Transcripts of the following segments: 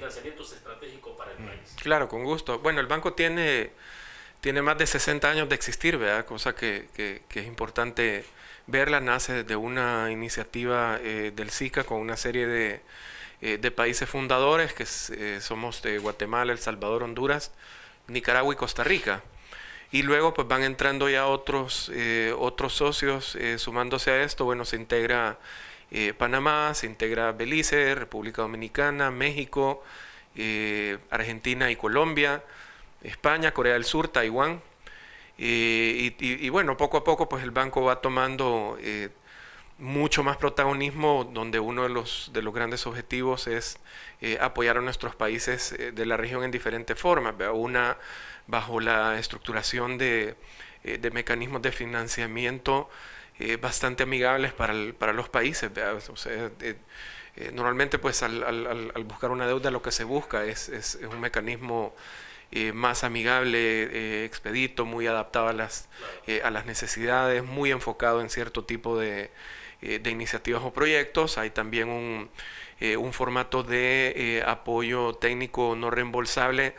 financiamientos estratégicos para el país. Claro, con gusto. Bueno, el banco tiene más de 60 años de existir, ¿verdad? Cosa que es importante verla. Nace de una iniciativa del SICA con una serie de países fundadores, que somos de Guatemala, El Salvador, Honduras, Nicaragua y Costa Rica. Y luego pues van entrando ya otros socios sumándose a esto. Bueno, se integra Panamá, se integra Belice, República Dominicana, México, Argentina y Colombia, España, Corea del Sur, Taiwán. Y bueno, poco a poco pues el banco va tomando mucho más protagonismo, donde uno de los grandes objetivos es apoyar a nuestros países de la región en diferentes formas, ¿verdad? Una bajo la estructuración de mecanismos de financiamiento bastante amigables para los países, ¿verdad? O sea, normalmente pues al buscar una deuda lo que se busca es un mecanismo más amigable, expedito, muy adaptado a las necesidades, muy enfocado en cierto tipo de iniciativas o proyectos. Hay también un formato de apoyo técnico no reembolsable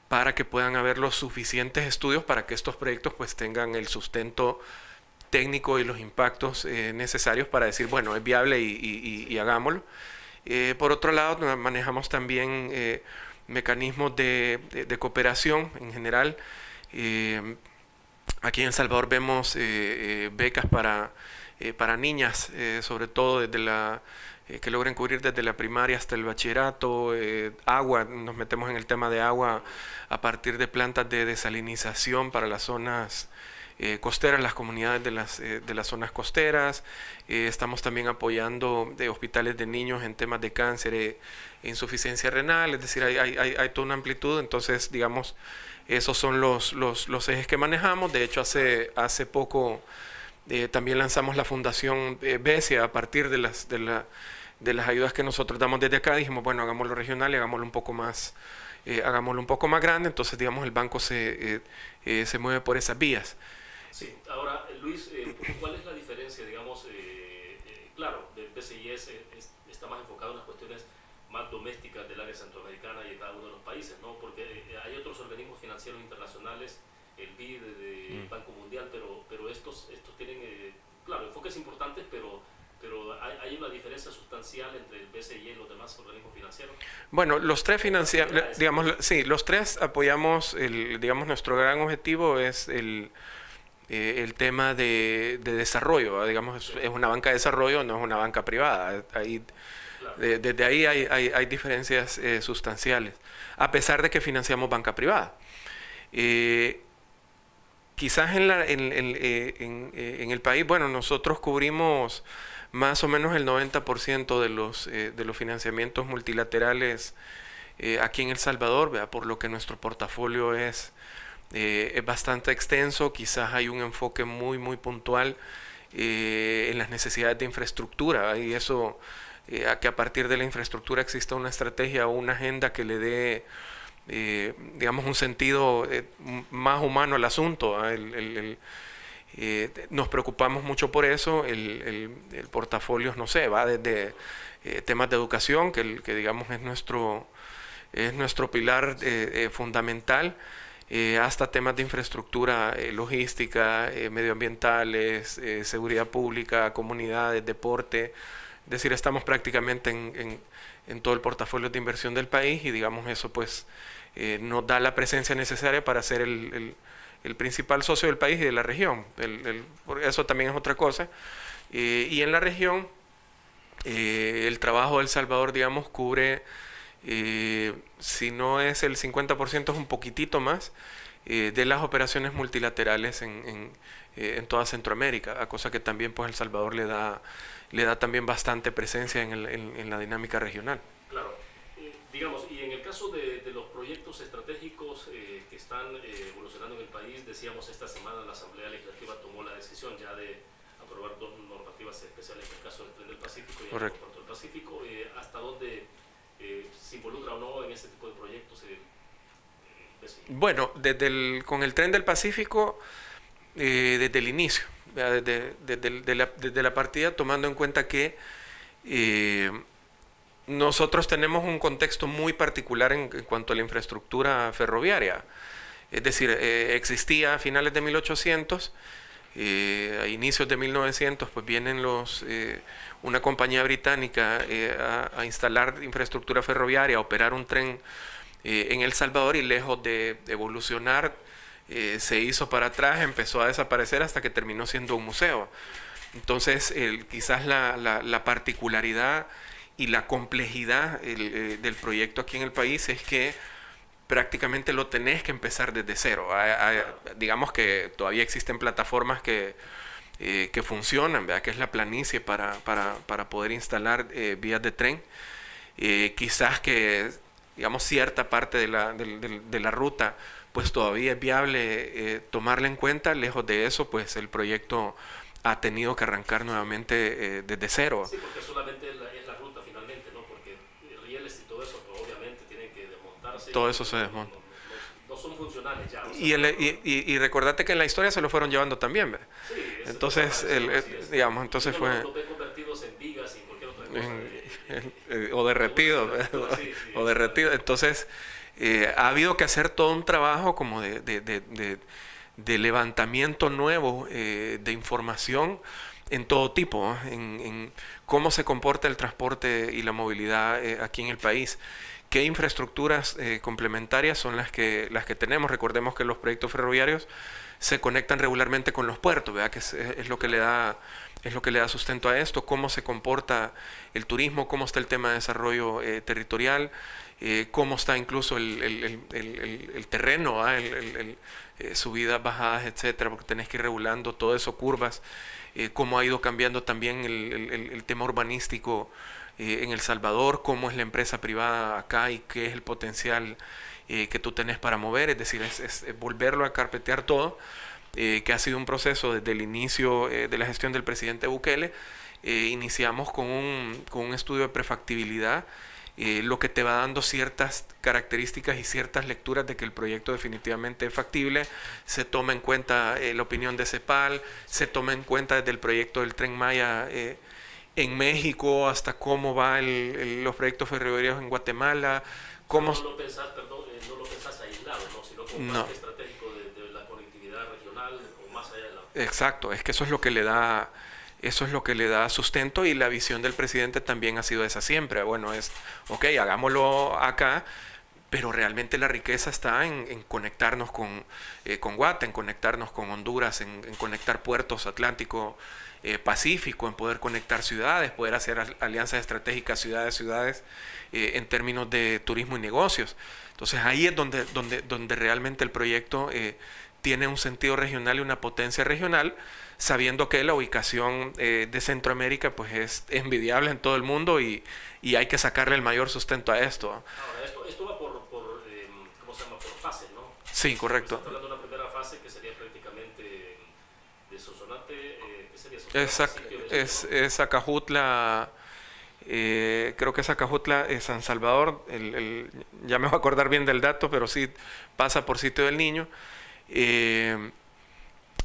para que puedan haber los suficientes estudios para que estos proyectos pues tengan el sustento técnico y los impactos necesarios para decir, bueno, es viable y hagámoslo. Por otro lado, manejamos también mecanismos de cooperación en general. Aquí en El Salvador vemos becas para niñas, sobre todo que logren cubrir desde la primaria hasta el bachillerato. Agua, nos metemos en el tema de agua a partir de plantas de desalinización para las zonas costeras, las comunidades de las zonas costeras. Estamos también apoyando hospitales de niños en temas de cáncer e insuficiencia renal, es decir, hay toda una amplitud. Entonces, digamos, esos son los ejes que manejamos. De hecho, hace poco también lanzamos la Fundación BESIA a partir de las ayudas que nosotros damos desde acá. Dijimos, bueno, hagámoslo regional y hagámoslo un poco más grande. Entonces, digamos, el banco se mueve por esas vías. Sí, ahora Luis, ¿cuál es la diferencia, digamos, claro, del BCI está más enfocado en las cuestiones más domésticas del área centroamericana y de cada uno de los países, ¿no? Porque hay otros organismos financieros internacionales, el BID, el Banco Mundial, pero estos tienen, claro, enfoques importantes, pero hay una diferencia sustancial entre el BCI y los demás organismos financieros. Bueno, los tres digamos, sí, los tres apoyamos, digamos, nuestro gran objetivo es el tema de desarrollo, digamos, es una banca de desarrollo, no es una banca privada. Desde ahí hay diferencias sustanciales, a pesar de que financiamos banca privada. Quizás en el país, bueno, nosotros cubrimos más o menos el 90% de los financiamientos multilaterales aquí en El Salvador, ¿verdad? Por lo que nuestro portafolio es bastante extenso. Quizás hay un enfoque muy puntual en las necesidades de infraestructura, y eso, que a partir de la infraestructura exista una estrategia o una agenda que le dé digamos, un sentido más humano al asunto. Nos preocupamos mucho por eso. El portafolio, no sé, va desde temas de educación, que digamos es nuestro pilar fundamental, hasta temas de infraestructura logística, medioambientales, seguridad pública, comunidades, deporte. Es decir, estamos prácticamente en todo el portafolio de inversión del país, y digamos eso pues nos da la presencia necesaria para ser el principal socio del país y de la región. Eso también es otra cosa. Y en la región, el trabajo de El Salvador, digamos, cubre, si no es el 50%, es un poquitito más de las operaciones multilaterales en toda Centroamérica, a cosa que también pues El Salvador le da también bastante presencia en la dinámica regional. Claro. Digamos, y en el caso de los proyectos estratégicos que están evolucionando en el país, decíamos esta semana la Asamblea Legislativa tomó la decisión ya de aprobar dos normativas especiales en el caso del Tren del Pacífico y el Aeropuerto del Pacífico. ¿Hasta dónde se involucra o no en este tipo de proyectos? Bueno, con el Tren del Pacífico, desde el inicio, desde la partida, tomando en cuenta que nosotros tenemos un contexto muy particular en cuanto a la infraestructura ferroviaria. Es decir, existía a finales de 1800, a inicios de 1900, pues vienen una compañía británica a instalar infraestructura ferroviaria, a operar un tren en El Salvador, y lejos de evolucionar, se hizo para atrás, empezó a desaparecer hasta que terminó siendo un museo. Entonces, quizás la particularidad y la complejidad del proyecto aquí en el país es que prácticamente lo tenés que empezar desde cero. Digamos que todavía existen plataformas que funcionan, ¿verdad? Que es la planicie para poder instalar vías de tren. Quizás que, digamos, cierta parte de la ruta pues todavía es viable tomarla en cuenta. Lejos de eso, pues el proyecto ha tenido que arrancar nuevamente desde cero. Sí, porque solamente es la ruta finalmente, ¿no? Porque rieles y todo eso, pues, obviamente tienen que desmontarse. Todo eso se desmonta. No son funcionales ya. O sea, y recordate que en la historia se lo fueron llevando también, ¿verdad? Sí, entonces, digamos, entonces fue... Los ven convertidos en vigas y cualquier otra cosa. O derretido, Sí, o derretido. Entonces, ha habido que hacer todo un trabajo como de levantamiento nuevo de información en todo tipo, en cómo se comporta el transporte y la movilidad aquí en el país. ¿Qué infraestructuras complementarias son las que tenemos? Recordemos que los proyectos ferroviarios se conectan regularmente con los puertos, ¿verdad? Que es lo que le da sustento a esto. Cómo se comporta el turismo, cómo está el tema de desarrollo territorial, cómo está incluso el terreno, subidas, bajadas, etcétera, porque tenés que ir regulando todo eso, curvas, cómo ha ido cambiando también el tema urbanístico en El Salvador, cómo es la empresa privada acá y qué es el potencial que tú tenés para mover. Es decir, es volverlo a carpetear todo, que ha sido un proceso desde el inicio de la gestión del presidente Bukele. Iniciamos con un estudio de prefactibilidad, lo que te va dando ciertas características y ciertas lecturas de que el proyecto definitivamente es factible. Se toma en cuenta la opinión de CEPAL, se toma en cuenta desde el proyecto del Tren Maya en México hasta cómo va los proyectos ferroviarios en Guatemala. No lo pensás, no lo pensás aislado, ¿no? Sino como No. parte estratégico de la conectividad regional o más allá de la... Exacto, es que eso es lo que le da sustento, y la visión del presidente también ha sido esa siempre. Bueno, ok, hagámoslo acá, pero realmente la riqueza está en conectarnos con Guate, en conectarnos con Honduras, en conectar puertos Atlántico, Pacífico, en poder conectar ciudades, poder hacer alianzas estratégicas ciudades, en términos de turismo y negocios. Entonces ahí es donde realmente el proyecto tiene un sentido regional y una potencia regional, sabiendo que la ubicación de Centroamérica pues es envidiable en todo el mundo, y hay que sacarle el mayor sustento a esto. Ahora, esto va por ¿cómo se llama? Por fases, ¿no? Sí, correcto. Estamos hablando de una primera fase que sería prácticamente de Sonsonate, ¿qué sería Sonsonate? Es Acajutla, creo que es Acajutla, San Salvador, ya me voy a acordar bien del dato, pero sí pasa por Sitio del Niño.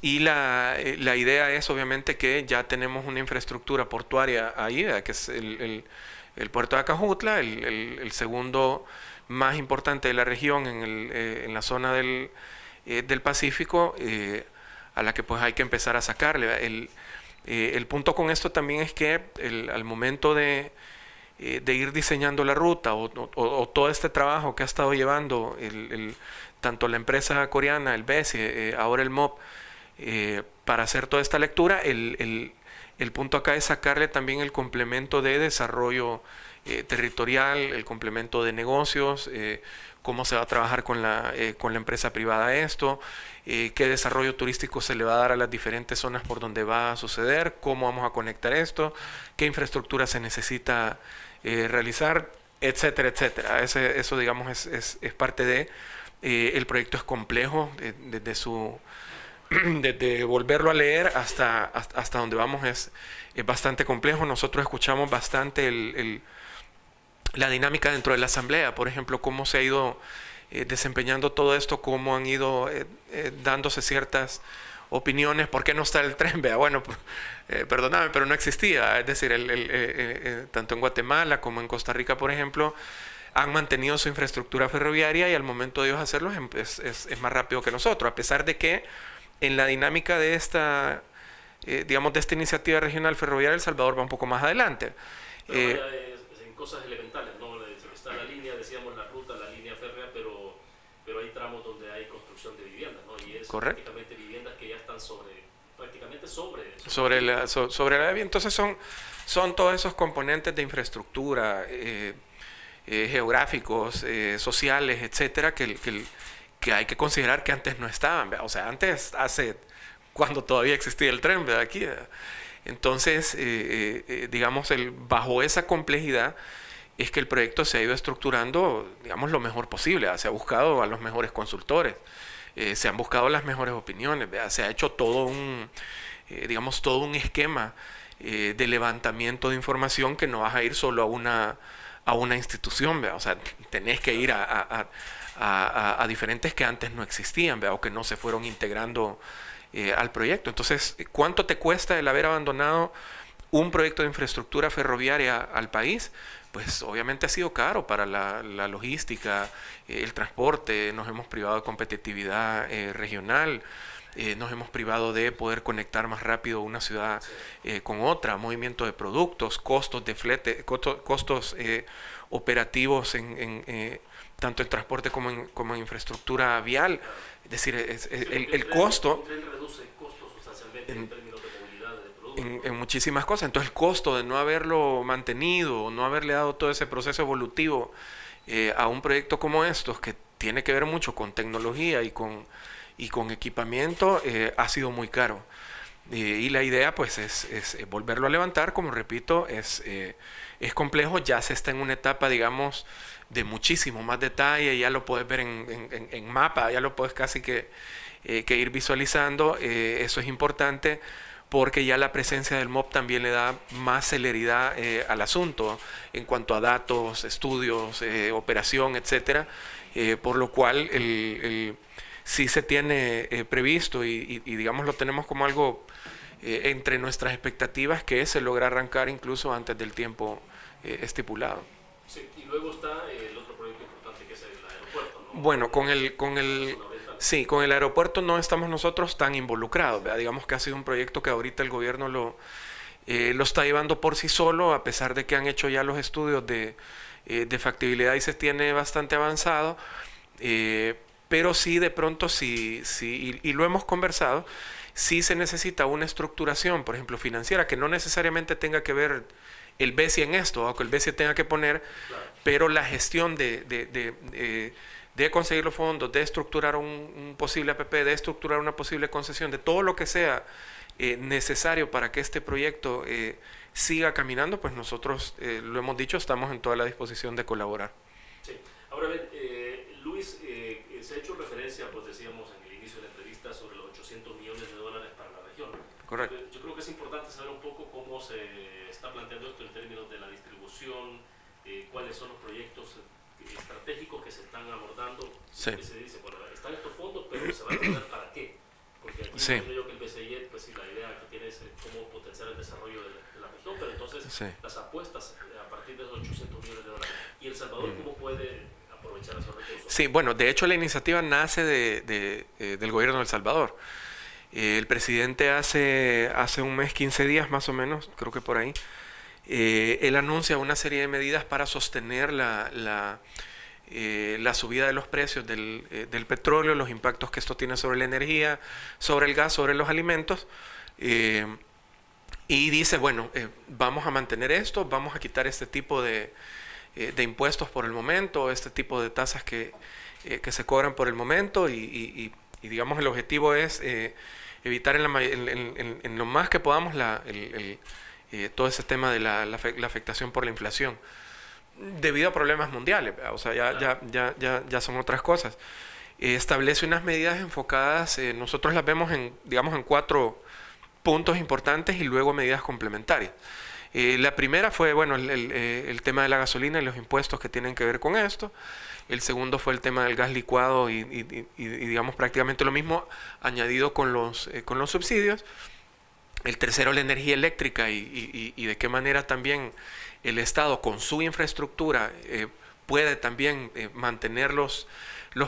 Y la idea es obviamente que ya tenemos una infraestructura portuaria ahí, que es el puerto de Acajutla, el segundo más importante de la región en la zona del Pacífico, a la que pues hay que empezar a sacarle. El punto con esto también es que al momento de ir diseñando la ruta o todo este trabajo que ha estado llevando tanto la empresa coreana, el BESI, ahora el MOP, para hacer toda esta lectura, el punto acá es sacarle también el complemento de desarrollo territorial, el complemento de negocios, cómo se va a trabajar con la empresa privada esto, qué desarrollo turístico se le va a dar a las diferentes zonas por donde va a suceder, cómo vamos a conectar esto, qué infraestructura se necesita realizar, etcétera, etcétera. Eso digamos es parte de... el proyecto es complejo desde volverlo a leer hasta donde vamos es bastante complejo. Nosotros escuchamos bastante la dinámica dentro de la asamblea, por ejemplo, cómo se ha ido desempeñando todo esto, cómo han ido dándose ciertas opiniones. ¿Por qué no está el tren? Vea, bueno, perdóname, pero no existía. Es decir, tanto en Guatemala como en Costa Rica, por ejemplo, han mantenido su infraestructura ferroviaria y al momento de ellos hacerlo es más rápido que nosotros, a pesar de que en la dinámica de esta, digamos, de esta iniciativa regional ferroviaria, El Salvador va un poco más adelante. Pero en cosas elementales, ¿no? Está la línea, decíamos la ruta, la línea férrea, pero hay tramos donde hay construcción de viviendas, ¿no? Y es Correcto. prácticamente viviendas que ya están prácticamente sobre la vía. Entonces son todos esos componentes de infraestructura, geográficos, sociales, etcétera, que hay que considerar que antes no estaban, ¿verdad? O sea, antes, cuando todavía existía el tren, ¿verdad? Aquí, ¿verdad? Entonces, digamos, bajo esa complejidad es que el proyecto se ha ido estructurando, digamos, lo mejor posible, ¿verdad? Se ha buscado a los mejores consultores, se han buscado las mejores opiniones, ¿verdad? Se ha hecho todo digamos, todo un esquema de levantamiento de información, que no vas a ir solo a una institución, ¿verdad? O sea, tenés que ir a diferentes que antes no existían, ¿verdad? O que no se fueron integrando al proyecto. Entonces, ¿cuánto te cuesta el haber abandonado un proyecto de infraestructura ferroviaria al país? Pues obviamente ha sido caro para la logística, el transporte. Nos hemos privado de competitividad regional, nos hemos privado de poder conectar más rápido una ciudad con otra, movimiento de productos, costos de flete, costos operativos tanto en transporte como en infraestructura vial. Es decir, el costo reduce costos sustancialmente en términos de movilidad de productos. En muchísimas cosas. Entonces el costo de no haberlo mantenido, no haberle dado todo ese proceso evolutivo a un proyecto como estos, que tiene que ver mucho con tecnología y con equipamiento, ha sido muy caro. Y la idea pues es volverlo a levantar. Como repito, es complejo. Ya se está en una etapa, digamos, de muchísimo más detalle. Ya lo puedes ver en mapa, ya lo puedes casi que ir visualizando. Eso es importante porque ya la presencia del MOP también le da más celeridad al asunto en cuanto a datos, estudios, operación, etcétera, por lo cual sí se tiene previsto y digamos lo tenemos como algo entre nuestras expectativas, que se logra arrancar incluso antes del tiempo estipulado. Sí, y luego está el otro proyecto importante, que es el aeropuerto, ¿no? Bueno, sí, con el aeropuerto no estamos nosotros tan involucrados, ¿verdad? Digamos que ha sido un proyecto que ahorita el gobierno lo está llevando por sí solo, a pesar de que han hecho ya los estudios de factibilidad y se tiene bastante avanzado, pero sí, de pronto sí, y lo hemos conversado, sí se necesita una estructuración, por ejemplo, financiera, que no necesariamente tenga que ver el BESI en esto, o que el BESI tenga que poner, claro, pero la gestión de conseguir los fondos, de estructurar un posible APP, de estructurar una posible concesión, de todo lo que sea necesario para que este proyecto siga caminando, pues nosotros, lo hemos dicho, estamos en toda la disposición de colaborar. Sí. Ahora bien, Luis, se ha hecho referencia, pues decíamos en el inicio de la entrevista, sobre los $800 millones para la región. Correcto. Yo creo que es importante saber un poco cómo se está planteando esto en términos de la distribución, cuáles son los proyectos estratégicos que se están abordando. Sí. Que se dice, bueno, están estos fondos, pero ¿se van a poner para qué? Porque aquí sí, yo que el BCI, pues sí, la idea que tiene es cómo potenciar el desarrollo de la región, pero entonces sí, las apuestas a partir de esos $800 millones. ¿Y El Salvador cómo puede aprovechar esos recursos? Sí, bueno, de hecho la iniciativa nace del gobierno de El Salvador. El presidente hace un mes, 15 días más o menos, creo que por ahí, él anuncia una serie de medidas para sostener la subida de los precios del petróleo, los impactos que esto tiene sobre la energía, sobre el gas, sobre los alimentos, y dice, bueno, vamos a mantener esto, vamos a quitar este tipo de impuestos por el momento, este tipo de tasas que se cobran por el momento, y digamos el objetivo es evitar en lo más que podamos todo ese tema de la afectación por la inflación debido a problemas mundiales, o sea, ya son otras cosas. Establece unas medidas enfocadas, nosotros las vemos digamos en 4 puntos importantes y luego medidas complementarias. La primera fue, bueno, el tema de la gasolina y los impuestos que tienen que ver con esto. El segundo fue el tema del gas licuado y digamos prácticamente lo mismo añadido con los subsidios. El tercero, la energía eléctrica y de qué manera también el Estado con su infraestructura puede también mantener los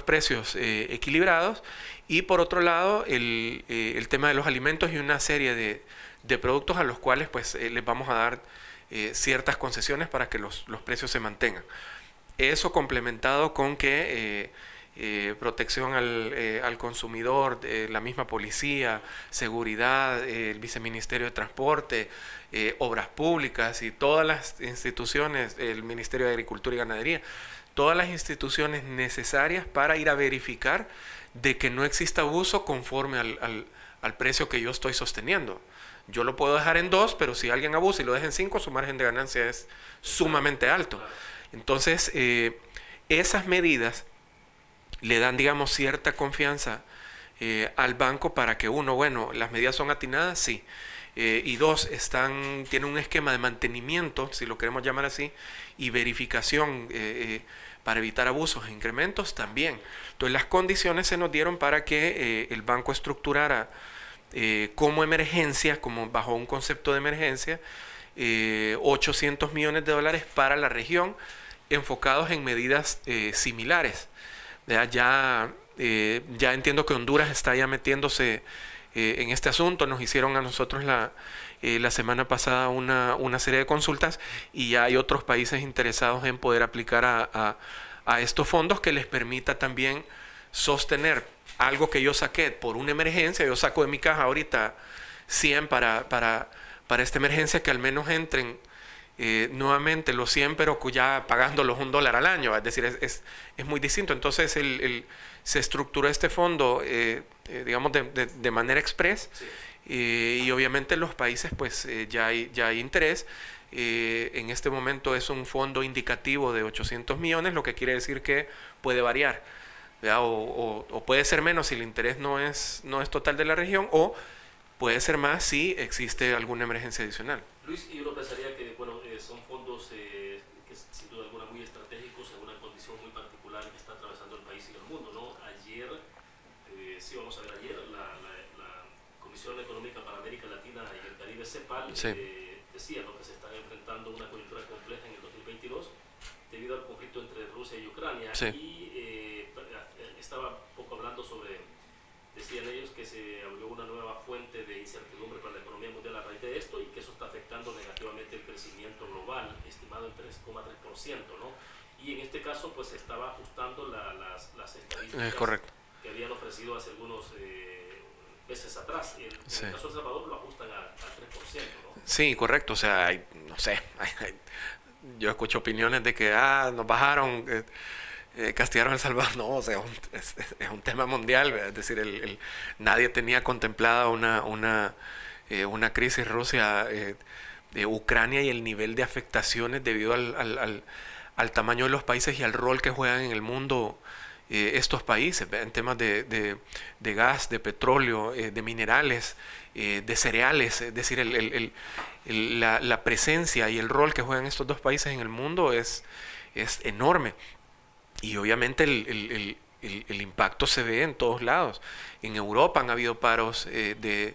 precios equilibrados. Y por otro lado, el tema de los alimentos y una serie de productos a los cuales pues les vamos a dar ciertas concesiones para que los precios se mantengan. Eso complementado con que protección al consumidor, la misma policía, seguridad, el viceministerio de transporte, obras públicas y todas las instituciones, el Ministerio de Agricultura y Ganadería, todas las instituciones necesarias para ir a verificar de que no exista abuso conforme al precio que yo estoy sosteniendo. Yo lo puedo dejar en 2, pero si alguien abusa y lo deja en 5, su margen de ganancia es sumamente alto. Entonces, esas medidas le dan, digamos, cierta confianza al banco para que uno, bueno, las medidas son atinadas, sí. Y dos, tienen un esquema de mantenimiento, si lo queremos llamar así, y verificación para evitar abusos e incrementos también. Entonces, las condiciones se nos dieron para que el banco estructurara como emergencia, como bajo un concepto de emergencia, 800 millones de dólares para la región, enfocados en medidas similares. Ya entiendo que Honduras está ya metiéndose en este asunto. Nos hicieron a nosotros la semana pasada una serie de consultas y ya hay otros países interesados en poder aplicar a estos fondos que les permita también sostener algo que yo saqué por una emergencia. Yo saco de mi caja ahorita 100 para esta emergencia, que al menos entren nuevamente los 100, pero ya pagándolos $1 al año. Es decir, es muy distinto. Entonces se estructuró este fondo digamos de manera express. Sí. Y obviamente en los países pues ya hay interés. En este momento es un fondo indicativo de 800 millones, lo que quiere decir que puede variar, o puede ser menos si el interés no es total de la región, o puede ser más si existe alguna emergencia adicional. Luis, y uno pensaría que bueno, son fondos que sin duda alguna muy estratégicos en una condición muy particular que está atravesando el país y el mundo, ¿no? Ayer, sí, vamos a ver, ayer la Comisión Económica para América Latina y el Caribe, CEPAL, sí, decía, ¿no?, que se están enfrentando a una coyuntura compleja en el 2022 debido al conflicto entre Rusia y Ucrania. Sí. Y estaba un poco hablando sobre, decían ellos que se abrió una nueva fuente de incertidumbre para la economía mundial a raíz de esto y que eso está afectando negativamente el crecimiento global, estimado en 3,3%, ¿no? Y en este caso pues se estaba ajustando las estadísticas que habían ofrecido hace algunos meses atrás. En el caso de El Salvador lo ajustan al 3%, ¿no? Sí, correcto. O sea, no sé, yo escucho opiniones de que nos bajaron, castigaron a El Salvador. No, o sea, es un tema mundial, ¿verdad? Es decir, nadie tenía contemplada una crisis Rusia, Ucrania, y el nivel de afectaciones debido al tamaño de los países y al rol que juegan en el mundo estos países, en temas de gas, de petróleo, de minerales, de cereales. Es decir, la presencia y el rol que juegan estos dos países en el mundo es enorme. Y obviamente el impacto se ve en todos lados. En Europa han habido paros de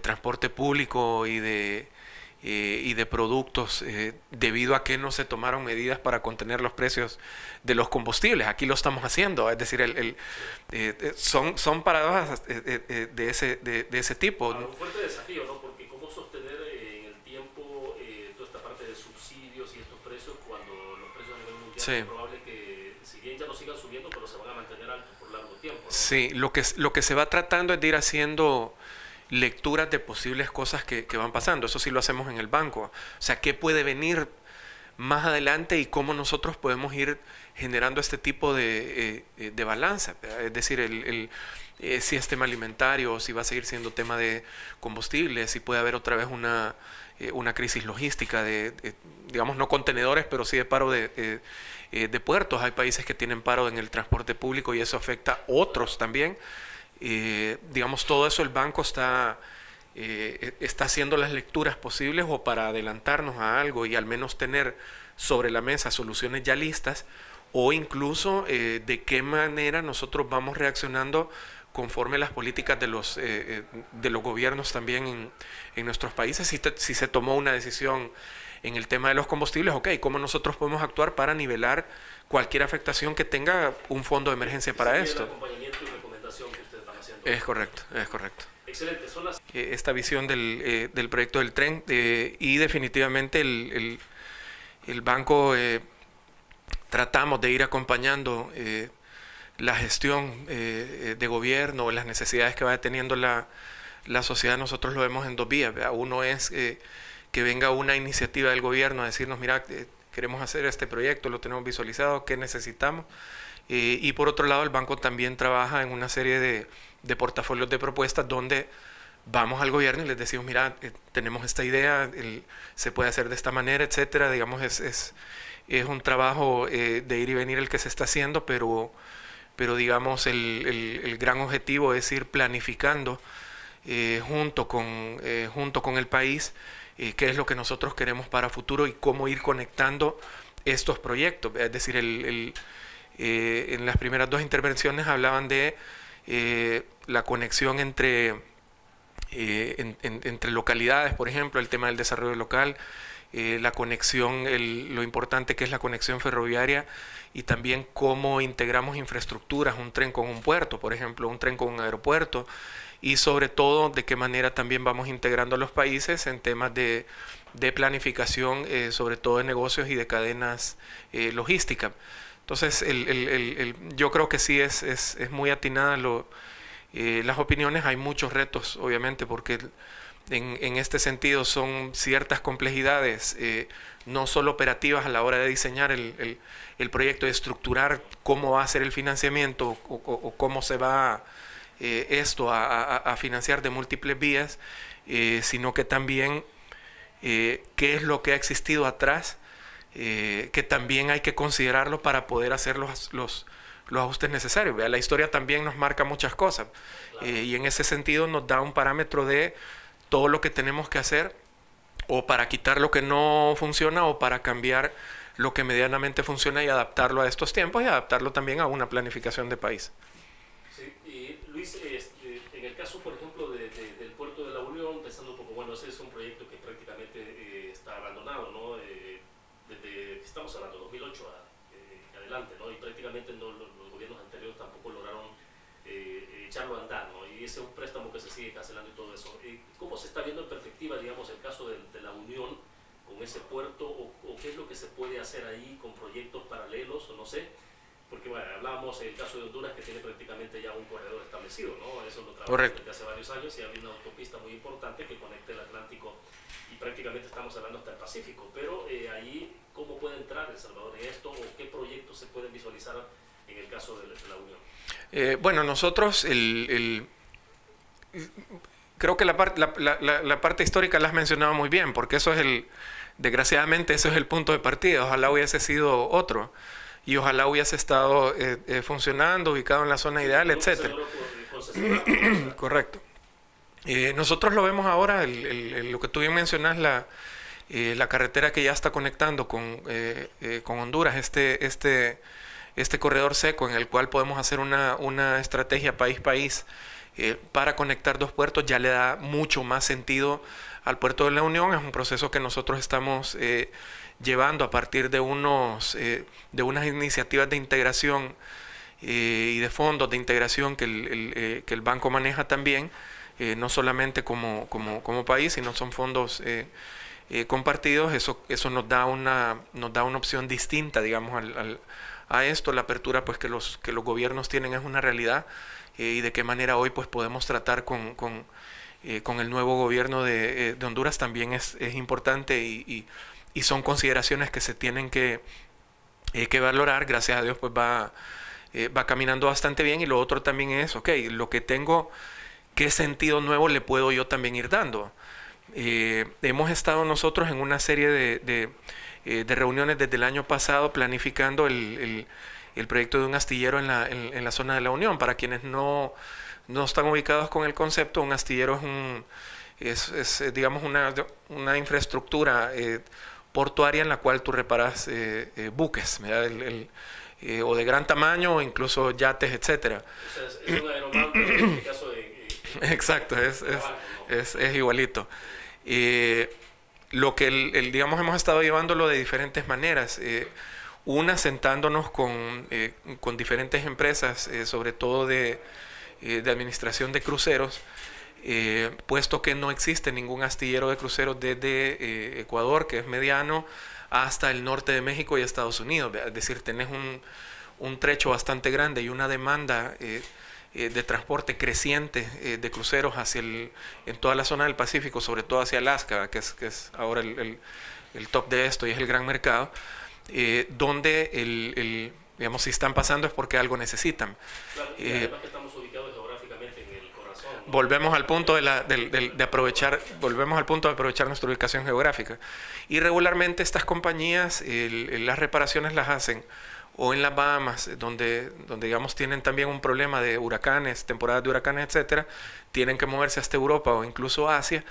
transporte público y de productos debido a que no se tomaron medidas para contener los precios de los combustibles. Aquí lo estamos haciendo. Es decir, son paradojas de ese tipo. Un fuerte desafío, ¿no? Porque cómo sostener en el tiempo toda esta parte de subsidios y estos precios cuando los precios a nivel mundial, sí, es probable que si bien ya no sigan subiendo, pero se van a mantener altos por largo tiempo, ¿no? Sí, lo que se va tratando es de ir haciendo lecturas de posibles cosas que van pasando. Eso sí lo hacemos en el banco. O sea, qué puede venir más adelante y cómo nosotros podemos ir generando este tipo de balanza. Es decir, si es tema alimentario, si va a seguir siendo tema de combustible, si puede haber otra vez una crisis logística digamos, no contenedores, pero sí de paro de puertos. Hay países que tienen paro en el transporte público y eso afecta a otros también. Digamos, todo eso el banco está está haciendo las lecturas posibles o para adelantarnos a algo y al menos tener sobre la mesa soluciones ya listas, o incluso de qué manera nosotros vamos reaccionando conforme las políticas de los gobiernos también en nuestros países. Si se tomó una decisión en el tema de los combustibles, ok, ¿cómo nosotros podemos actuar para nivelar cualquier afectación que tenga un fondo de emergencia para esto? El acompañamiento y recomendación que ustedes van haciendo. Es correcto, es correcto. Excelente. Son las... Esta visión del proyecto del tren y definitivamente el banco tratamos de ir acompañando la gestión de gobierno, las necesidades que va teniendo la sociedad. Nosotros lo vemos en dos vías. Uno es que venga una iniciativa del gobierno a decirnos, mira, queremos hacer este proyecto, lo tenemos visualizado, ¿qué necesitamos? Y por otro lado, el banco también trabaja en una serie de portafolios de propuestas donde vamos al gobierno y les decimos, mira, tenemos esta idea, se puede hacer de esta manera, etcétera. Digamos, es un trabajo de ir y venir el que se está haciendo, pero digamos, el gran objetivo es ir planificando junto con el país qué es lo que nosotros queremos para futuro y cómo ir conectando estos proyectos. Es decir, en las primeras dos intervenciones hablaban de la conexión entre localidades, por ejemplo, el tema del desarrollo local, la conexión, lo importante que es la conexión ferroviaria y también cómo integramos infraestructuras, un tren con un puerto, por ejemplo, un tren con un aeropuerto, y sobre todo de qué manera también vamos integrando a los países en temas de planificación, sobre todo de negocios y de cadenas logísticas. Entonces, yo creo que sí es muy atinada las opiniones. Hay muchos retos, obviamente, porque en este sentido son ciertas complejidades, no solo operativas a la hora de diseñar el proyecto, de estructurar cómo va a ser el financiamiento o cómo se va esto a financiar de múltiples vías, sino que también qué es lo que ha existido atrás, que también hay que considerarlo para poder hacer los ajustes necesarios. La historia también nos marca muchas cosas, y en ese sentido nos da un parámetro de todo lo que tenemos que hacer, o para quitar lo que no funciona o para cambiar lo que medianamente funciona y adaptarlo a estos tiempos y adaptarlo también a una planificación de país. Sí, y Luis, en el caso, por ejemplo, del puerto de La Unión, pensando un poco, bueno, ese es un proyecto que prácticamente está abandonado, ¿no? Desde, estamos hablando, 2008 adelante, ¿no? Y prácticamente los gobiernos anteriores tampoco lograron echarlo a andar, ¿no? Y ese es un préstamo que se sigue cancelando y todo eso. ¿Cómo se está viendo en perspectiva, digamos, el caso de La Unión con ese puerto, o qué es lo que se puede hacer ahí con proyectos paralelos, o no sé? Porque, bueno, hablábamos del caso de Honduras, que tiene prácticamente ya un corredor establecido, ¿no? Eso lo trabajamos desde hace varios años, y había una autopista muy importante que conecta el Atlántico y prácticamente estamos hablando hasta el Pacífico. Pero ahí, ¿cómo puede entrar El Salvador en esto, o qué proyectos se pueden visualizar en el caso de La Unión? Bueno, nosotros creo que la parte histórica la has mencionado muy bien, porque eso es desgraciadamente eso es el punto de partida. Ojalá hubiese sido otro, y ojalá hubiese estado funcionando, ubicado en la zona ideal, etcétera. Correcto. Nosotros lo vemos ahora, lo que tú bien mencionas, la carretera que ya está conectando con Honduras, este corredor seco en el cual podemos hacer una estrategia país-país para conectar dos puertos, ya le da mucho más sentido al puerto de La Unión. Es un proceso que nosotros estamos llevando a partir de unas iniciativas de integración y de fondos de integración que el banco maneja también, no solamente como país, sino son fondos compartidos. Eso nos da una opción distinta, digamos, a esto. La apertura pues que los gobiernos tienen es una realidad, y de qué manera hoy pues podemos tratar con el nuevo gobierno de Honduras también es importante, y son consideraciones que se tienen que valorar. Gracias a Dios pues va caminando bastante bien. Y lo otro también es, ok, lo que tengo, ¿qué sentido nuevo le puedo yo también ir dando? Hemos estado nosotros en una serie de reuniones desde el año pasado planificando el proyecto de un astillero en la zona de La Unión. Para quienes no están ubicados con el concepto, un astillero digamos, una infraestructura portuaria en la cual tú reparas buques, ¿verdad? O de gran tamaño, o incluso yates, etcétera. O sea, es un aeromar, pero en este caso Exacto, es igualito. Lo que digamos, hemos estado llevándolo de diferentes maneras. Una, sentándonos con diferentes empresas, sobre todo de administración de cruceros, puesto que no existe ningún astillero de cruceros desde Ecuador, que es mediano, hasta el norte de México y Estados Unidos. Es decir, tenés un trecho bastante grande y una demanda de transporte creciente de cruceros en toda la zona del Pacífico, sobre todo hacia Alaska, que es ahora el top de esto y es el gran mercado, donde digamos, si están pasando es porque algo necesitan. Claro, y además que estamos ubicados geográficamente en el corazón, ¿no? Volvemos al punto de aprovechar nuestra ubicación geográfica. Y regularmente estas compañías las reparaciones las hacen o en las Bahamas, donde digamos tienen también un problema de huracanes, temporadas de huracanes, etcétera, tienen que moverse hasta Europa o incluso Asia,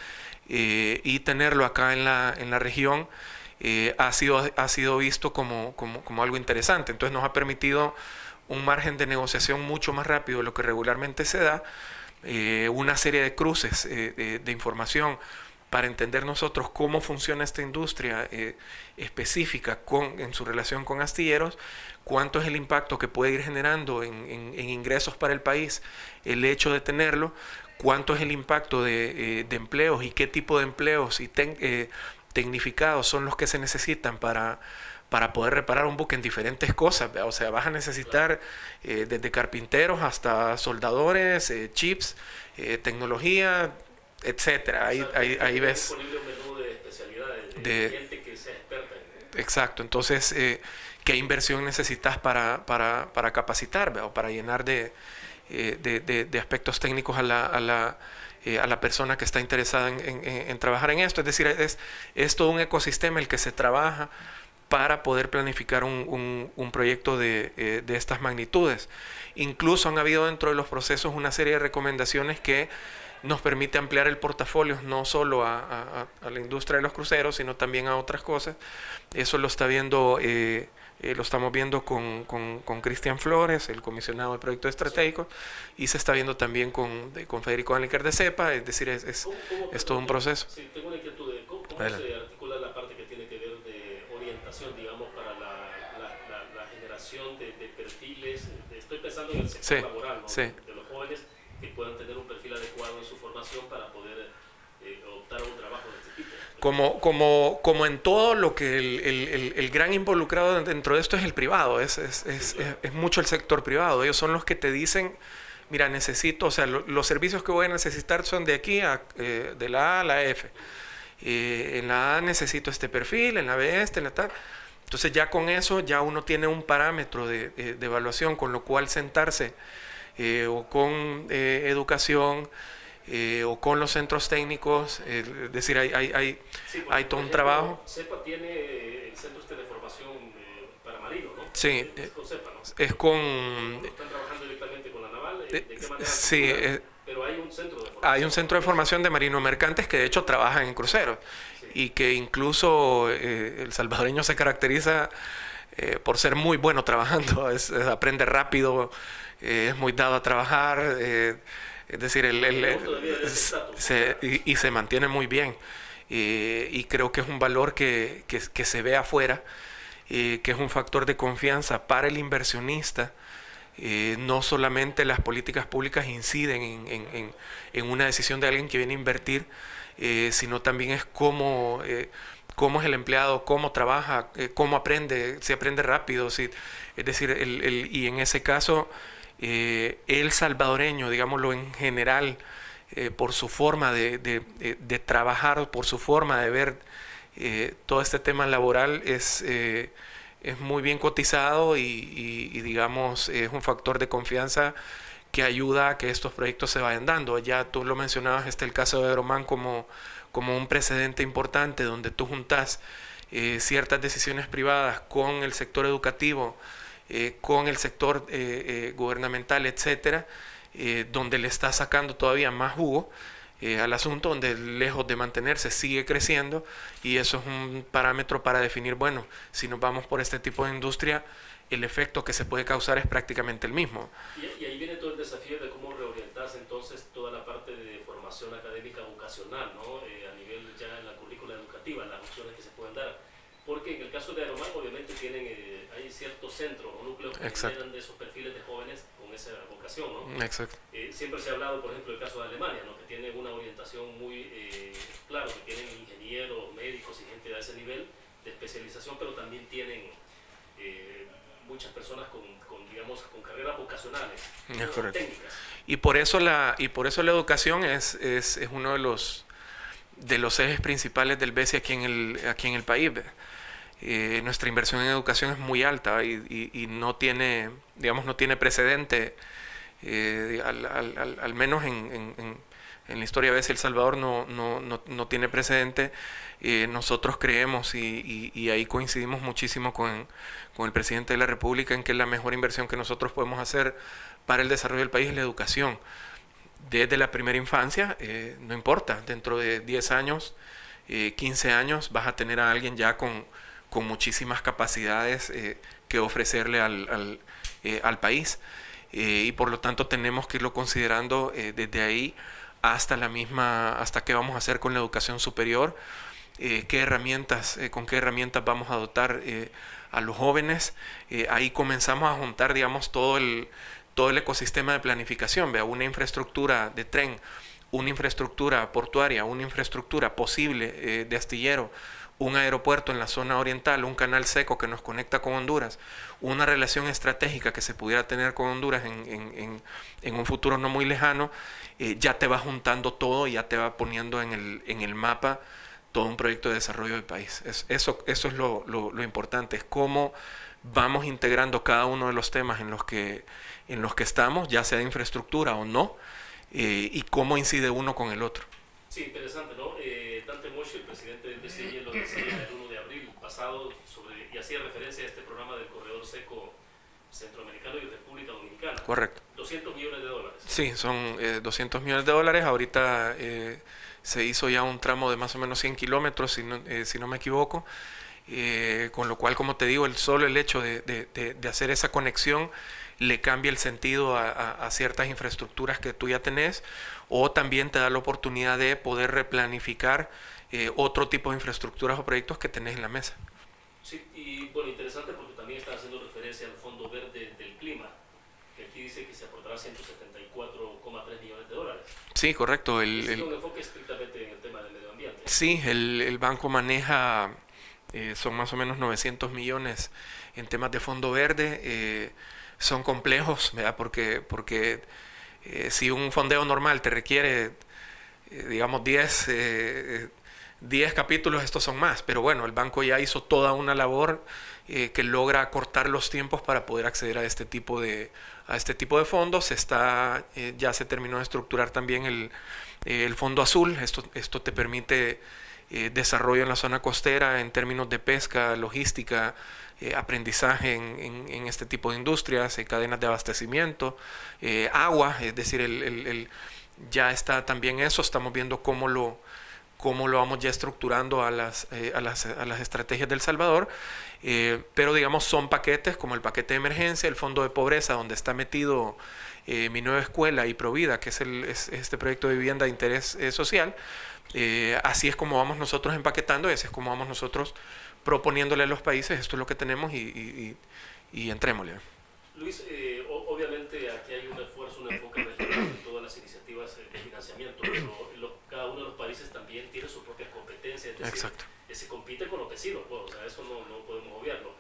y tenerlo acá en la región ha sido visto como algo interesante. Entonces nos ha permitido un margen de negociación mucho más rápido de lo que regularmente se da, una serie de cruces de información para entender nosotros cómo funciona esta industria específica en su relación con astilleros, cuánto es el impacto que puede ir generando en ingresos para el país el hecho de tenerlo, cuánto es el impacto de empleos y qué tipo de empleos y tecnificados son los que se necesitan para poder reparar un buque en diferentes cosas. O sea, vas a necesitar desde carpinteros hasta soldadores, chips, tecnología, etcétera. Ahí ves un menú de especialidades, de gente que sea experta en... Exacto. Entonces, ¿qué inversión necesitas para capacitar, ¿verdad? O para llenar de aspectos técnicos a la persona que está interesada en trabajar en esto? Es decir, es todo un ecosistema el que se trabaja para poder planificar un proyecto de estas magnitudes. Incluso han habido dentro de los procesos una serie de recomendaciones que nos permite ampliar el portafolio no solo a la industria de los cruceros, sino también a otras cosas. Eso lo estamos viendo con Cristian Flores, el comisionado de proyectos estratégicos, y se está viendo también con Federico Anliker de CEPA. Es decir, es todo un proceso. Sí, tengo una inquietud de cómo se articula la parte que tiene que ver de orientación, digamos, para la generación de perfiles. Estoy pensando en el sector laboral, ¿no? De los jóvenes que puedan tener un perfil adecuado en su formación para poder optar a un trabajo de este tipo. Como en todo lo que el gran involucrado dentro de esto es el privado, es mucho el sector privado. Ellos son los que te dicen, mira, necesito, o sea, los servicios que voy a necesitar son de aquí de la A a la F. En la A necesito este perfil, en la B en la tal. Entonces ya con eso ya uno tiene un parámetro de evaluación, con lo cual sentarse o con educación o con los centros técnicos, es decir, hay todo un trabajo. CEPA tiene el centro de formación para marinos, ¿no? Sí, es con CEPA, ¿no? Es con... ¿Están trabajando directamente con la naval? ¿De qué manera? Sí, pero hay un centro de formación. Hay un centro de formación de marinos mercantes que de hecho trabajan en cruceros, y que incluso el salvadoreño se caracteriza por ser muy bueno trabajando, aprende rápido, es muy dado a trabajar, es decir, y se mantiene muy bien, y creo que es un valor que se ve afuera, que es un factor de confianza para el inversionista. No solamente las políticas públicas inciden en una decisión de alguien que viene a invertir, sino también es cómo es el empleado, cómo trabaja, cómo aprende, si aprende rápido. Es decir, y en ese caso, el salvadoreño, digámoslo en general, por su forma de trabajar, por su forma de ver todo este tema laboral, es muy bien cotizado y digamos, es un factor de confianza que ayuda a que estos proyectos se vayan dando. Ya tú lo mencionabas, el caso de Aeromán como un precedente importante, donde tú juntas ciertas decisiones privadas con el sector educativo, con el sector gubernamental, etcétera, donde le está sacando todavía más jugo. al asunto, donde lejos de mantenerse sigue creciendo, y eso es un parámetro para definir, bueno, si nos vamos por este tipo de industria, el efecto que se puede causar es prácticamente el mismo. Y ahí viene todo el desafío de cómo reorientarse entonces toda la parte de formación académica vocacional, ¿no? A nivel ya en la currícula educativa, las opciones que se pueden dar. Porque en el caso de Aeromar, obviamente hay ciertos centros o núcleos que generan de esos perfiles de jóvenes con esa vocación, ¿no? Exacto. Siempre se ha hablado, por ejemplo, del caso de Alemania, ¿no? Que tiene una orientación muy, claro, que tienen ingenieros, médicos y gente de ese nivel de especialización, pero también tienen muchas personas digamos, con carreras vocacionales, técnicas. Y por eso la educación es uno de los ejes principales del BESI aquí en el país. Nuestra inversión en educación es muy alta y no tiene, digamos, no tiene precedente, al menos en la historia de BESI El Salvador no tiene precedente. Nosotros creemos y ahí coincidimos muchísimo con el presidente de la República en que la mejor inversión que nosotros podemos hacer para el desarrollo del país es la educación. Desde la primera infancia, no importa, dentro de 10 años, 15 años, vas a tener a alguien ya con muchísimas capacidades que ofrecerle al país. Y por lo tanto tenemos que irlo considerando desde ahí hasta qué vamos a hacer con la educación superior, con qué herramientas vamos a dotar a los jóvenes. Ahí comenzamos a juntar, digamos, todo el ecosistema de planificación, vea, una infraestructura de tren, una infraestructura portuaria, una infraestructura posible de astillero, un aeropuerto en la zona oriental, un canal seco que nos conecta con Honduras, una relación estratégica que se pudiera tener con Honduras en un futuro no muy lejano. Ya te va juntando todo y ya te va poniendo en el mapa todo un proyecto de desarrollo del país. Eso es lo importante, es cómo vamos integrando cada uno de los temas en los que estamos, ya sea de infraestructura o no, y cómo incide uno con el otro. Sí, interesante, ¿no? Dante Moshi, el presidente del BCI, lo decía el 1 de abril pasado y hacía referencia a este programa del corredor seco centroamericano y República Dominicana. Correcto. $200 millones. Sí, son $200 millones. Ahorita se hizo ya un tramo de más o menos 100 kilómetros, si no me equivoco. Con lo cual, como te digo, solo el hecho de hacer esa conexión le cambia el sentido a ciertas infraestructuras que tú ya tenés, o también te da la oportunidad de poder replanificar otro tipo de infraestructuras o proyectos que tenés en la mesa. Sí, y bueno, interesante porque también está haciendo referencia al Fondo Verde del Clima, que aquí dice que se aportará $174,3 millones. Sí, correcto. Es un enfoque estrictamente en el tema del medio ambiente. Sí, el banco maneja, son más o menos 900 millones en temas de fondo verde. Son complejos, ¿verdad? Porque si un fondeo normal te requiere, digamos, 10 capítulos, estos son más. Pero bueno, el banco ya hizo toda una labor que logra acortar los tiempos para poder acceder a este tipo de fondos. Ya se terminó de estructurar también el Fondo Azul. Esto te permite desarrollo en la zona costera en términos de pesca, logística, aprendizaje en este tipo de industrias, cadenas de abastecimiento, agua, es decir, ya está también eso. Estamos viendo cómo lo vamos ya estructurando a las estrategias del Salvador, pero digamos son paquetes como el paquete de emergencia, el fondo de pobreza donde está metido Mi Nueva Escuela y Provida, que es este proyecto de vivienda de interés social. Así es como vamos nosotros empaquetando, y así es como vamos nosotros proponiéndole a los países: esto es lo que tenemos y entrémosle. Luis, obviamente aquí hay un esfuerzo, un enfoque regional en todas las iniciativas de financiamiento, pero cada uno de los países también tiene sus propias competencias, es decir, exacto, se compite con los vecinos, pues, o sea, eso no podemos obviarlo.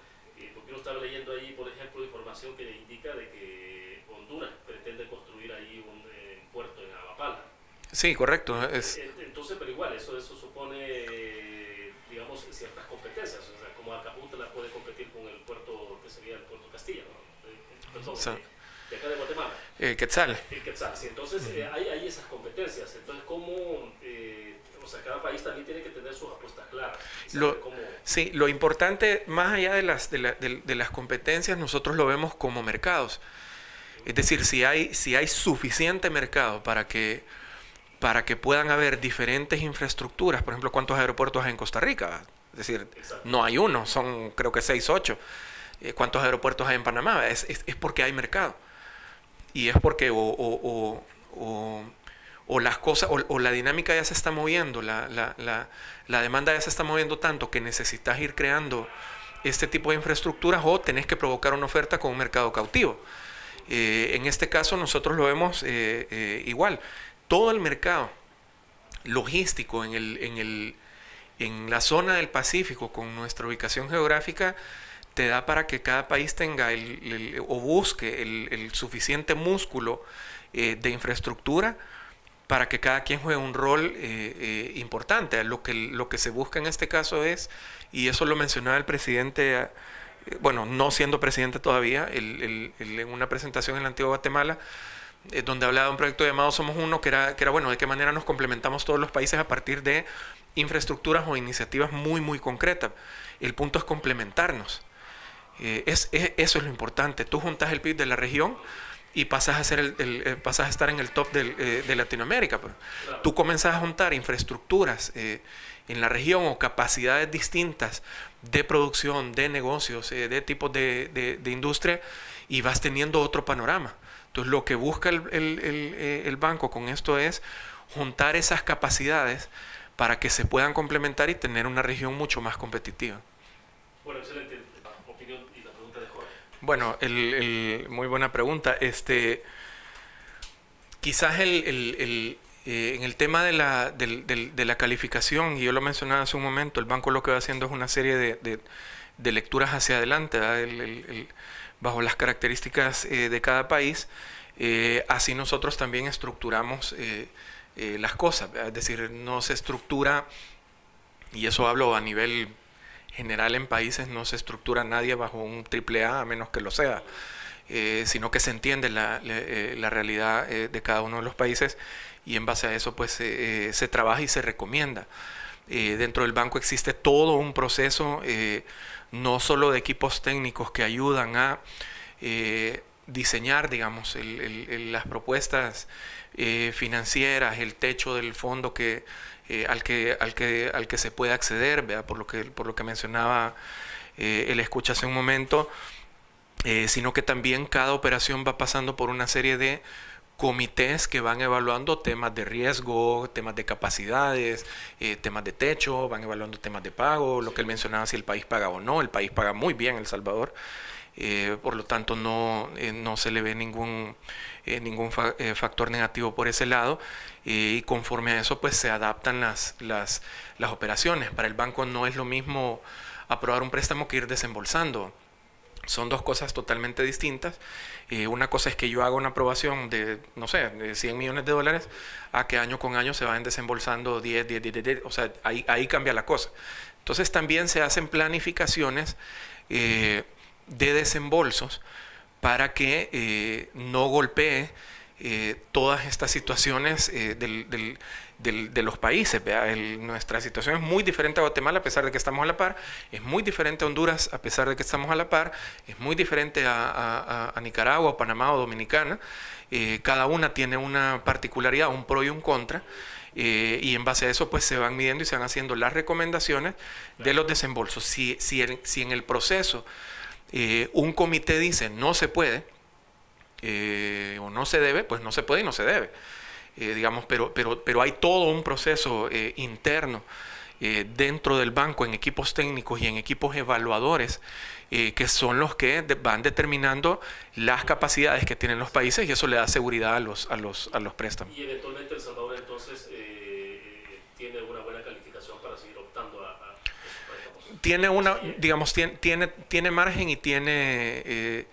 Porque uno estaba leyendo ahí, por ejemplo, información que indica de que Honduras pretende construir ahí un puerto en Amapala. Sí, correcto. Entonces, pero igual, eso supone, digamos, ciertas competencias, o sea, como Acajutla puede competir con el puerto, que sería el puerto Castilla, ¿no? Perdón, de acá de Guatemala. Quetzal. El Quetzal, sí. Entonces, hay esas competencias. Entonces, ¿cómo, o sea, cada país también tiene que tener sus apuestas claras? Sí, lo importante, más allá de las competencias, nosotros lo vemos como mercados. Es decir, si hay suficiente mercado para que para que puedan haber diferentes infraestructuras. Por ejemplo, ¿cuántos aeropuertos hay en Costa Rica? Es decir, no hay uno, son creo que 6, 8. ¿Cuántos aeropuertos hay en Panamá? Es porque hay mercado. Y es porque o las cosas, o la dinámica ya se está moviendo, la demanda ya se está moviendo tanto que necesitas ir creando este tipo de infraestructuras, o tenés que provocar una oferta con un mercado cautivo. En este caso nosotros lo vemos igual. Todo el mercado logístico en la zona del Pacífico, con nuestra ubicación geográfica, te da para que cada país tenga o busque el suficiente músculo de infraestructura para que cada quien juegue un rol importante. Lo que se busca en este caso es, y eso lo mencionaba el presidente, bueno, no siendo presidente todavía, en una presentación en la antigua Guatemala, donde hablaba de un proyecto llamado Somos Uno, que era bueno, de qué manera nos complementamos todos los países a partir de infraestructuras o iniciativas muy, muy concretas. El punto es complementarnos. Eso es lo importante. Tú juntas el PIB de la región y pasas a ser pasas a estar en el top de Latinoamérica. Pero claro, tú comienzas a juntar infraestructuras en la región, o capacidades distintas de producción, de negocios, de tipos de industria, y vas teniendo otro panorama. Entonces, lo que busca el banco con esto es juntar esas capacidades para que se puedan complementar y tener una región mucho más competitiva. Bueno, excelente. La opinión y la pregunta de Jorge. Bueno, muy buena pregunta. Quizás en el tema de la calificación, y yo lo mencionaba hace un momento, el banco lo que va haciendo es una serie de lecturas hacia adelante, bajo las características de cada país. Así nosotros también estructuramos las cosas, es decir, no se estructura, y eso hablo a nivel general en países, no se estructura nadie bajo un AAA, a menos que lo sea, sino que se entiende la realidad de cada uno de los países, y en base a eso pues se trabaja y se recomienda. Dentro del banco existe todo un proceso, no solo de equipos técnicos que ayudan a diseñar, digamos, las propuestas financieras, el techo del fondo al que se puede acceder, ¿verdad? Por lo que mencionaba el escucha hace un momento, sino que también cada operación va pasando por una serie de comités que van evaluando temas de riesgo, temas de capacidades, temas de techo, van evaluando temas de pago, lo que él mencionaba, si el país paga o no. El país paga muy bien, El Salvador, por lo tanto no se le ve ningún factor negativo por ese lado, y conforme a eso pues se adaptan las operaciones. Para el banco no es lo mismo aprobar un préstamo que ir desembolsando. Son dos cosas totalmente distintas. Una cosa es que yo haga una aprobación de, no sé, de 100 millones de dólares, a que año con año se vayan desembolsando 10, o sea, ahí cambia la cosa. Entonces también se hacen planificaciones de desembolsos para que no golpee todas estas situaciones de los países. Nuestra situación es muy diferente a Guatemala, a pesar de que estamos a la par, es muy diferente a Honduras, a pesar de que estamos a la par, es muy diferente a Nicaragua, Panamá o Dominicana. Cada una tiene una particularidad, un pro y un contra, y en base a eso pues se van midiendo y se van haciendo las recomendaciones de los desembolsos. Si en el proceso un comité dice no se puede o no se debe, pues no se puede y no se debe. Digamos, pero hay todo un proceso interno dentro del banco, en equipos técnicos y en equipos evaluadores, que son los que van determinando las capacidades que tienen los países, y eso le da seguridad a los préstamos. Y eventualmente El Salvador entonces tiene una buena calificación para seguir optando a esos préstamos. Tiene margen y tiene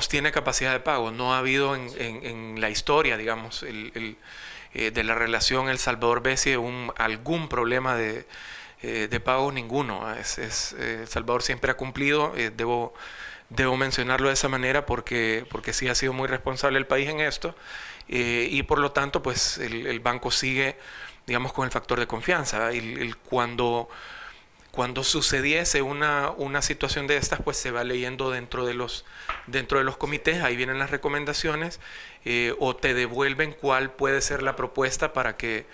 tiene capacidad de pago. No ha habido en la historia, digamos, de la relación El Salvador-BCE algún problema de pago, ninguno. El Salvador siempre ha cumplido. Debo mencionarlo de esa manera porque sí ha sido muy responsable el país en esto, y por lo tanto pues el banco sigue, digamos, con el factor de confianza. Cuando cuando sucediese una situación de estas, pues se va leyendo dentro de los comités, ahí vienen las recomendaciones, o te devuelven cuál puede ser la propuesta para que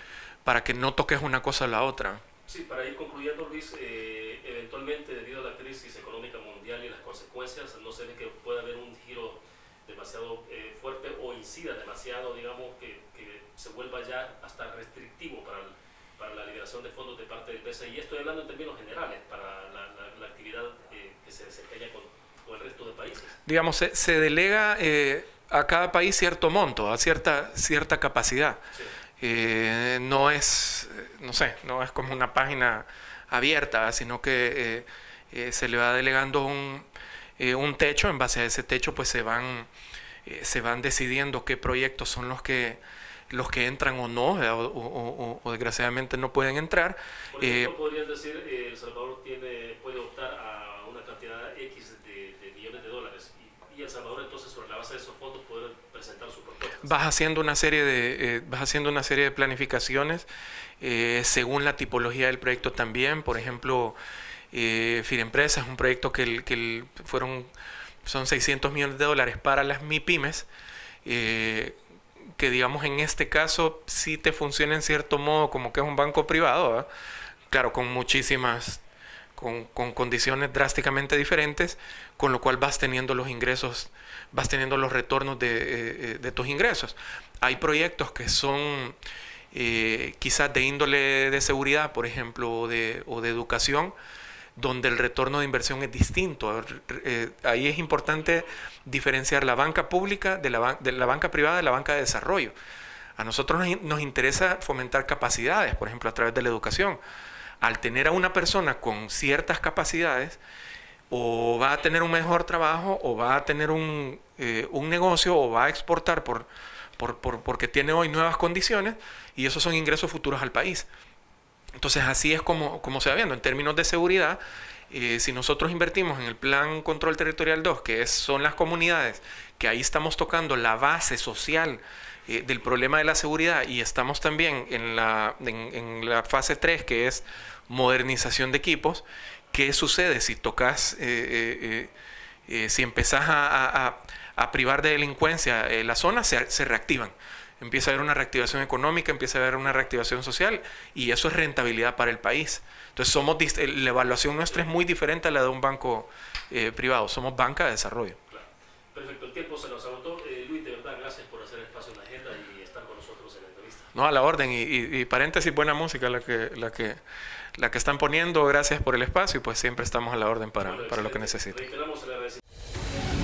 no toques una cosa a la otra. Sí, para ir concluyendo, Luis, eventualmente debido a la crisis económica mundial y las consecuencias, no se ve que pueda haber un giro demasiado fuerte o incida demasiado, digamos, que se vuelva ya hasta restrictivo para la liberación de fondos de parte del BCI. Estoy hablando en términos generales para la actividad que se desempeña con el resto de países. Digamos, se delega a cada país cierto monto, a cierta capacidad. Sí. No es como una página abierta, sino que se le va delegando un techo. En base a ese techo pues se van decidiendo qué proyectos son los que entran o no, o desgraciadamente no pueden entrar. Por ejemplo, podrías decir, El Salvador puede optar a una cantidad X de millones de dólares y El Salvador entonces sobre la base de esos fondos poder presentar su propuesta. Vas haciendo una serie de planificaciones según la tipología del proyecto también. Por ejemplo, Firempresa es un proyecto que son 600 millones de dólares para las MIPYMES, que digamos en este caso sí te funciona en cierto modo como que es un banco privado, ¿verdad? Claro, con condiciones drásticamente diferentes, con lo cual vas teniendo los ingresos, vas teniendo los retornos de tus ingresos. Hay proyectos que son quizás de índole de seguridad, por ejemplo, o de educación, donde el retorno de inversión es distinto. Ahí es importante diferenciar la banca pública de la banca privada de la banca de desarrollo. A nosotros nos interesa fomentar capacidades, por ejemplo, a través de la educación. Al tener a una persona con ciertas capacidades, o va a tener un mejor trabajo, o va a tener un negocio, o va a exportar porque tiene hoy nuevas condiciones, y esos son ingresos futuros al país. Entonces así es como se va viendo. En términos de seguridad, si nosotros invertimos en el Plan Control Territorial 2, que son las comunidades, que ahí estamos tocando la base social del problema de la seguridad, y estamos también en la fase 3, que es modernización de equipos. ¿Qué sucede si tocas, si empezás a privar de delincuencia la zona? Se reactivan. Empieza a haber una reactivación económica, empieza a haber una reactivación social, y eso es rentabilidad para el país. Entonces la evaluación nuestra es muy diferente a la de un banco privado. Somos banca de desarrollo. Claro. Perfecto, el tiempo se nos agotó. Luis, de verdad, gracias por hacer espacio en la agenda y estar con nosotros en la entrevista. No, a la orden, y paréntesis, buena música la que están poniendo. Gracias por el espacio, y pues siempre estamos a la orden para lo que necesiten. Reiteramos el agradecimiento.